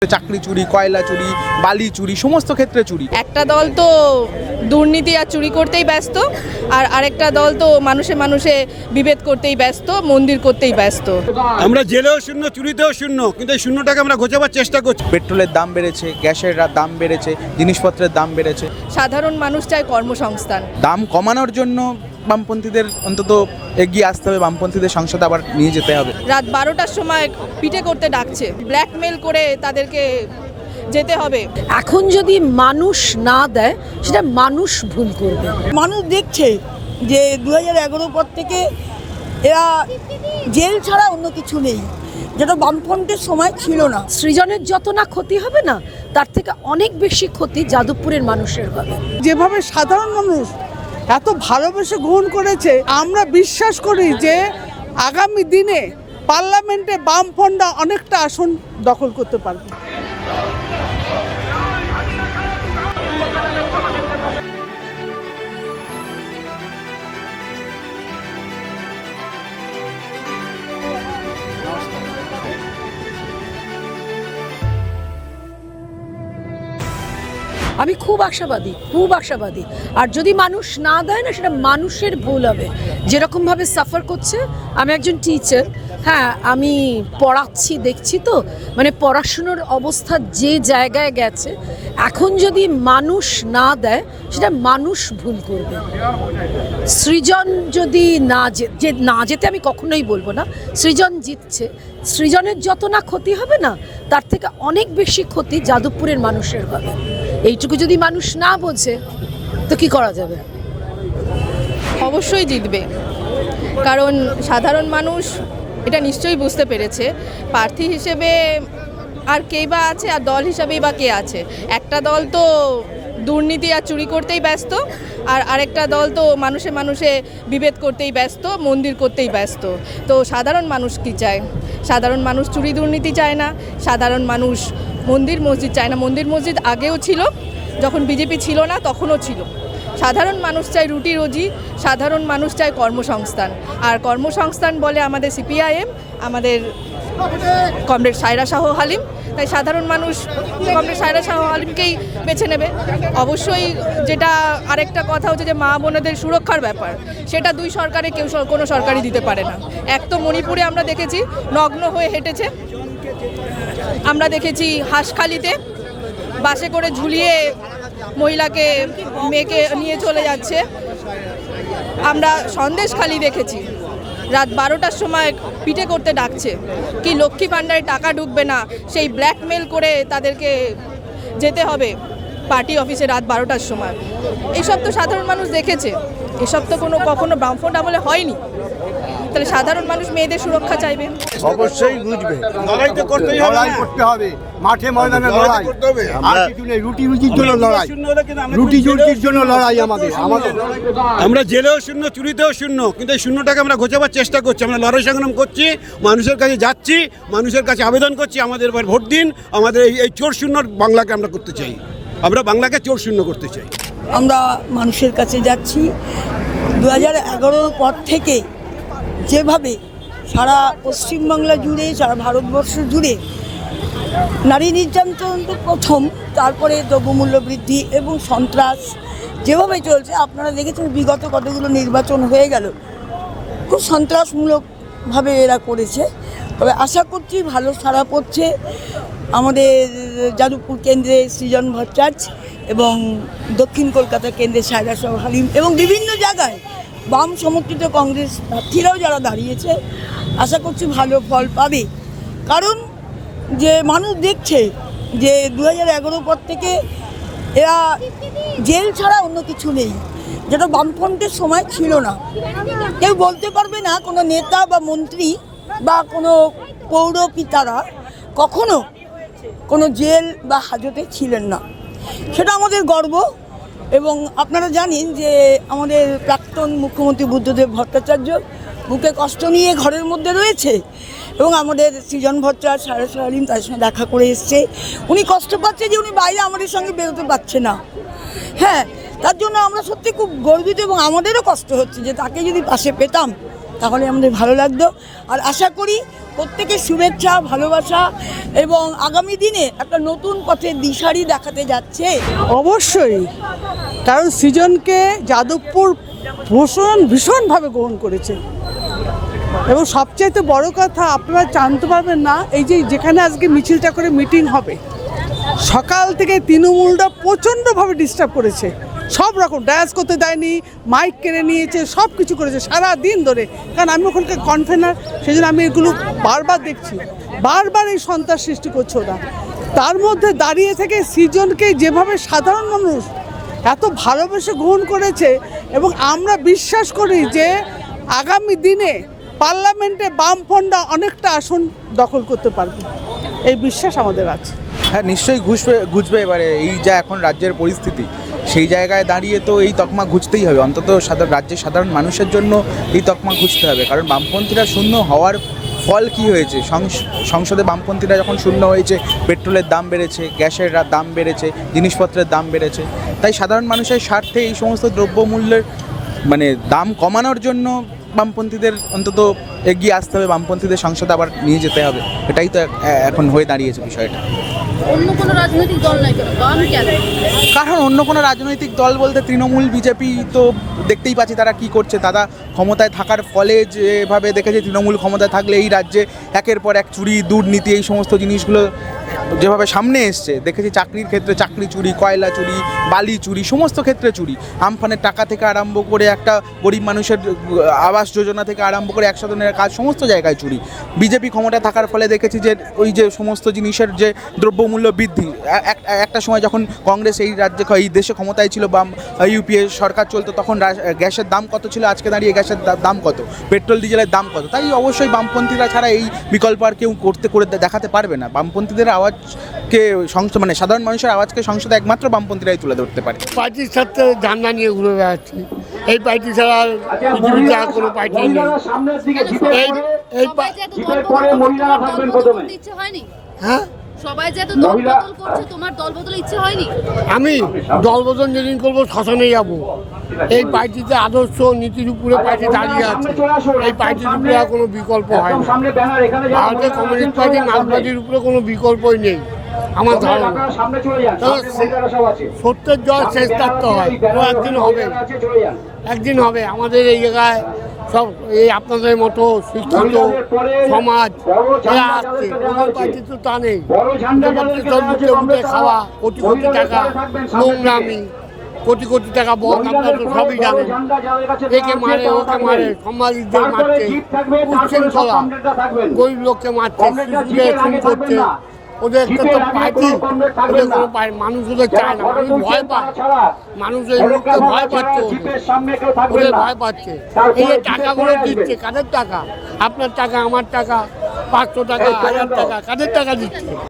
চাকরি চুরি, কয়লা চুরি, বালি চুরি, সমস্ত ক্ষেত্রে চুরি। একটা দল তো দুর্নীতি আর চুরি করতেই ব্যস্ত, আর আরেকটা দল তো মানুষে মানুষে বিভেদ করতেই ব্যস্ত, মন্দির করতেই ব্যস্ত। আমরা জেলেও শূন্য, চুরিতেও শূন্য, কিন্তু এই শূন্যটাকে আমরা ঘোচাবার চেষ্টা করছি। পেট্রোলের দাম বেড়েছে, গ্যাসের দাম বেড়েছে, জিনিসপত্রের দাম বেড়েছে। সাধারণ মানুষ চায় কর্মসংস্থান। দাম কমানোর জন্য বামপন্থীদের অন্তত এগিয়ে আসতে হবে, বামপন্থীদের সংসদে আবার নিয়ে যেতে হবে। রাত 12টার সময় পিটে করতে ডাকছে, ব্ল্যাকমেল করে তাদেরকে যেতে হবে। এখন যদি মানুষ না দেয় সেটা মানুষ ভুল করবে। মানুষ দেখছে যে 2011 পর থেকে এরা জেল ছাড়া অন্য কিছু নেই, যেটা বামফ্রন্টের সময় ছিল না। সৃজনের যত না ক্ষতি হবে না, তার থেকে অনেক বেশি ক্ষতি যাদবপুরের মানুষের হবে। যেভাবে সাধারণ মানুষ এত ভালোবেসে গ্রহণ করেছে, আমরা বিশ্বাস করি যে আগামী দিনে পার্লামেন্টে বামফ্রন্টরা অনেকটা আসন দখল করতে পারবে। আমি খুব আশাবাদী। আর যদি মানুষ না দেয় না, সেটা মানুষের ভুল হবে। যেরকমভাবে সাফার করছে, আমি একজন টিচার, হ্যাঁ আমি পড়াচ্ছি, দেখছি তো, মানে পড়াশুনোর অবস্থা যে জায়গায় গেছে, এখন যদি মানুষ না দেয় সেটা মানুষ ভুল করবে। সৃজন যদি না যেতে আমি কখনোই বলবো না, সৃজন জিতছে। সৃজনের যত না ক্ষতি হবে না, তার থেকে অনেক বেশি ক্ষতি যাদবপুরের মানুষের হবে। এইটুকু যদি মানুষ না বোঝে তো কি করা যাবে? অবশ্যই জিতবে, কারণ সাধারণ মানুষ এটা নিশ্চয়ই বুঝতে পেরেছে। প্রার্থী হিসেবে আর কে বা আছে, আর দল হিসাবেই বা কে আছে? একটা দল তো দুর্নীতি আর চুরি করতেই ব্যস্ত, আর আরেকটা দল তো মানুষে মানুষে বিভেদ করতেই ব্যস্ত, মন্দির করতেই ব্যস্ত। তো সাধারণ মানুষ কি চায়? সাধারণ মানুষ চুরি দুর্নীতি চায় না, সাধারণ মানুষ মন্দির মসজিদ চায় না। মন্দির মসজিদ আগেও ছিল, যখন বিজেপি ছিল না তখনও ছিল। সাধারণ মানুষ চায় রুটি রুজি, সাধারণ মানুষ চায় কর্মসংস্থান। আর কর্মসংস্থান বলে আমাদের সিপিআইএম, আমাদের কমরেড সায়রা শাহ হালিম। তাই সাধারণ মানুষ কমরেড সায়রা শাহ হালিমকেই বেছে নেবে। অবশ্যই যেটা আরেকটা কথা হচ্ছে যে মা বোনেদের সুরক্ষার ব্যাপার, সেটা দুই সরকারে কোনো সরকারই দিতে পারে না। এক তো মণিপুরে আমরা দেখেছি নগ্ন হয়ে হেঁটেছে, আমরা দেখেছি হাঁসখালিতে বাসে করে ঝুলিয়ে মেয়েকে নিয়ে চলে যাচ্ছে, আমরা সন্দেশখালি দেখেছি রাত 12টার সময় পিটে করতে ডাকছে, কি লক্ষ্মী ভাণ্ডারে টাকা ঢুকবে না, সেই ব্ল্যাকমেল করে তাদেরকে যেতে হবে পার্টি অফিসে রাত 12টার সময়। এইসব তো সাধারণ মানুষ দেখেছে, এসব তো কখনো বামফ্রন্ট আমলে হয়নি। তাহলে সাধারণ মানুষ মেয়েদের সুরক্ষা চাইবে। অবশ্যই বুঝবে, লড়াই তো করতেই হবে, লড়াই করতে হবে, মাঠে ময়দানে লড়াই করতে হবে। আর কিছু নেই, রুটি রুজির জন্য লড়াই, রুটি রুজির জন্য লড়াই আমাদের। আমরা জেলেও শূন্য, চুরিতেও শূন্য, কিন্তু এই শূন্যটাকে আমরা ঘোচাবার চেষ্টা করছি। আমরা লড়াই সংগ্রাম করছি, মানুষের কাছে যাচ্ছি, মানুষের কাছে আবেদন করছি, আমাদের এবার ভোট দিন। আমাদের এই চোর শূন্য বাংলাকে আমরা করতে চাই, আমরা বাংলাকে চোর শূন্য করতে চাই। আমরা মানুষের কাছে যাচ্ছি। 2011 পর থেকে যেভাবে সারা পশ্চিমবাংলা জুড়ে, সারা ভারতবর্ষ জুড়ে নারী নির্যাতন তো প্রথম, তারপরে দ্রব্যমূল্য বৃদ্ধি এবং সন্ত্রাস যেভাবে চলছে, আপনারা দেখেছেন বিগত কতগুলো নির্বাচন হয়ে গেল, খুব সন্ত্রাসমূলকভাবে এরা করেছে। তবে আশা করছি ভালো সাড়া পড়ছে আমাদের যাদবপুর কেন্দ্রে সৃজন ভট্টাচার্য এবং দক্ষিণ কলকাতা কেন্দ্রে সায়রা শাহ হালিম এবং বিভিন্ন জায়গায় বাম সমর্থিত কংগ্রেস প্রার্থীরাও যারা দাঁড়িয়েছে, আশা করছি ভালো ফল পাবে। কারণ যে মানুষ দেখছে যে 2011 পর থেকে এরা জেল ছাড়া অন্য কিছু নেই, যেটা বামফ্রন্টের সময় ছিল না। কেউ বলতে পারবে না কোনো নেতা বা মন্ত্রী বা কোনো পৌরপিতারা কখনো কোনো জেল বা হাজতে ছিলেন না, সেটা আমাদের গর্ব। এবং আপনারা জানেন যে আমাদের প্রাক্তন মুখ্যমন্ত্রী বুদ্ধদেব ভট্টাচার্য বুকে কষ্ট নিয়ে ঘরের মধ্যে রয়েছে, এবং আমাদের সৃজন ভট্টাচার্য, সায়রা শাহ হালিম তাদের সঙ্গে দেখা করে এসছে। উনি কষ্ট পাচ্ছে যে উনি বাইরে আমাদের সঙ্গে বেরোতে পারছে না, হ্যাঁ, তার জন্য আমরা সত্যি খুব গর্বিত, এবং আমাদেরও কষ্ট হচ্ছে যে তাকে যদি পাশে পেতাম তাহলে আমাদের ভালো লাগতো। আর আশা করি প্রত্যেকের শুভেচ্ছা ভালোবাসা এবং আগামী দিনে একটা নতুন পথের দিশারি দেখাতে যাচ্ছে। অবশ্যই, কারণ সৃজনকে যাদবপুর ভীষণভাবে গ্রহণ করেছে এবং সবচাইতে বড় কথা আপনারা জানতে পারবেন না, এই যে যেখানে আজকে মিছিলটা করে মিটিং হবে, সকাল থেকে তৃণমূলটা প্রচণ্ডভাবে ডিস্টার্ব করেছে, সব রকম ডায়াস করতে দেয়নি, মাইক কেড়ে নিয়েছে, সব কিছু করেছে সারা দিন ধরে। কারণ আমি ওখানকার কনভেনার, সেই জন্য আমি এগুলো বারবার দেখছি, বারবার এই সন্ত্রাস সৃষ্টি করছে ওরা। তার মধ্যে দাঁড়িয়ে থেকে সৃজনকে যেভাবে সাধারণ মানুষ এত ভালোবেসে গ্রহণ করেছে এবং আমরা বিশ্বাস করি যে আগামী দিনে পার্লামেন্টে বামফ্রন্টরা অনেকটা আসন দখল করতে পারবে, এই বিশ্বাস আমাদের আছে। হ্যাঁ, নিশ্চয়ই ঘুচবে এবারে। এই যা এখন রাজ্যের পরিস্থিতি, সেই জায়গায় দাঁড়িয়ে তো এই তকমা ঘুচতেই হবে, অন্তত রাজ্যের সাধারণ মানুষের জন্য এই তকমা ঘুচতে হবে। কারণ বামপন্থীরা শূন্য হওয়ার ফল কি হয়েছে? সংসদে বামপন্থীরা যখন শূন্য হয়েছে, পেট্রোলের দাম বেড়েছে, গ্যাসের দাম বেড়েছে, জিনিসপত্রের দাম বেড়েছে। তাই সাধারণ মানুষের স্বার্থে এই সমস্ত দ্রব্যমূল্যের দাম কমানোর জন্য বামপন্থীদের অন্তত এগিয়ে আসতে হবে, বামপন্থীদের সংসদে আবার নিয়ে যেতে হবে। এটাই তো এখন হয়ে দাঁড়িয়েছে বিষয়টা। অন্য কোনো রাজনৈতিক দল নাই কেন, বাম কেন? কারণ অন্য কোনো রাজনৈতিক দল বলতে তৃণমূল, বিজেপি তো দেখতেই পাচ্ছি তারা কি করছে। তারা ক্ষমতায় থাকার ফলে যেভাবে দেখেছে, তৃণমূল ক্ষমতায় থাকলে এই রাজ্যে একের পর এক চুরি, দুর্নীতি, এই সমস্ত জিনিসগুলো যেভাবে সামনে এসছে দেখেছি। চাকরির ক্ষেত্রে চাকরি চুরি, কয়লা চুরি, বালি চুরি, সমস্ত ক্ষেত্রে চুরি। আমফানের টাকা থেকে আরম্ভ করে একটা গরিব মানুষের আবাস যোজনা থেকে আরম্ভ করে 100 দিনের কাজ, সমস্ত জায়গায় চুরি। বিজেপি ক্ষমতায় থাকার ফলে দেখেছি যে ওই যে সমস্ত জিনিসের যে দ্রব্যমূল্য বৃদ্ধি, একটা সময় যখন কংগ্রেস এই রাজ্যে এই দেশে ক্ষমতায় ছিল, বাম ইউপিএ সরকার চলতো, তখন গ্যাসের দাম কত ছিল, আজকে দাঁড়িয়ে গ্যাসের দাম কত, পেট্রোল ডিজেলের দাম কত। তাই অবশ্যই বামপন্থীরা ছাড়া এই বিকল্প আর কেউ করে দেখাতে পারবে না। বামপন্থীদের আওয়াজকে সাধারণ মানুষের আওয়াজকে সংসদে একমাত্র বামপন্থীরাই তুলে ধরতে পারে। পার্টির সাথে ঝান্ডা নিয়ে ঘুরে বেড়াচ্ছি, এই পার্টি ছাড়া পৃথিবীতে আর কোনো পার্টি নেই। হ্যাঁ, সবাই যে এত দল বদল করছে, তোমার দল বদল ইচ্ছে হয়নি? আমি দল বদল যেদিন করবো শ্মশানে যাবো। এই পার্টিতে আদর্শ নীতির উপরে পার্টি দাঁড়িয়ে আছে, এই পার্টির উপরে আর কোনো বিকল্প হয় না। ভারতের কমিউনিস্ট পার্টি, মার্ক্সবাদীর উপরে কোনো বিকল্পই নেই আমার ধারণা। সত্যের জয় শেষ থাকতে হয়, ও একদিন হবে, একদিন হবে। আমাদের এই জায়গায় সব এই আপনাদের মতো শিক্ষিত সমাজ এরা আসছে, কোনো পার্টি তো তা নেই। খাওয়া, কোটি কোটি টাকা নোংরামি, কোটি কোটি টাকা বল, আপনারা তো সবই জানেন। একে মারে, ওকে মারে, সাংবাদিকদের মারছে, উচ্ছৃঙ্খলা, গরিব লোককে মারছে, শিশুদের খুন করছে। ওদের একটা তো পার্টি, ওদের কোনো মানুষ ওদের চায় না, মানুষ ভয় পায়, মানুষ এই মুহূর্তে ভয় পাচ্ছে, ওদের ভয় পাচ্ছে। এই যে টাকাগুলো দিচ্ছে, কাদের টাকা? আপনার টাকা, আমার টাকা, 500 টাকা, 1000 টাকা, কাদের টাকা দিচ্ছে?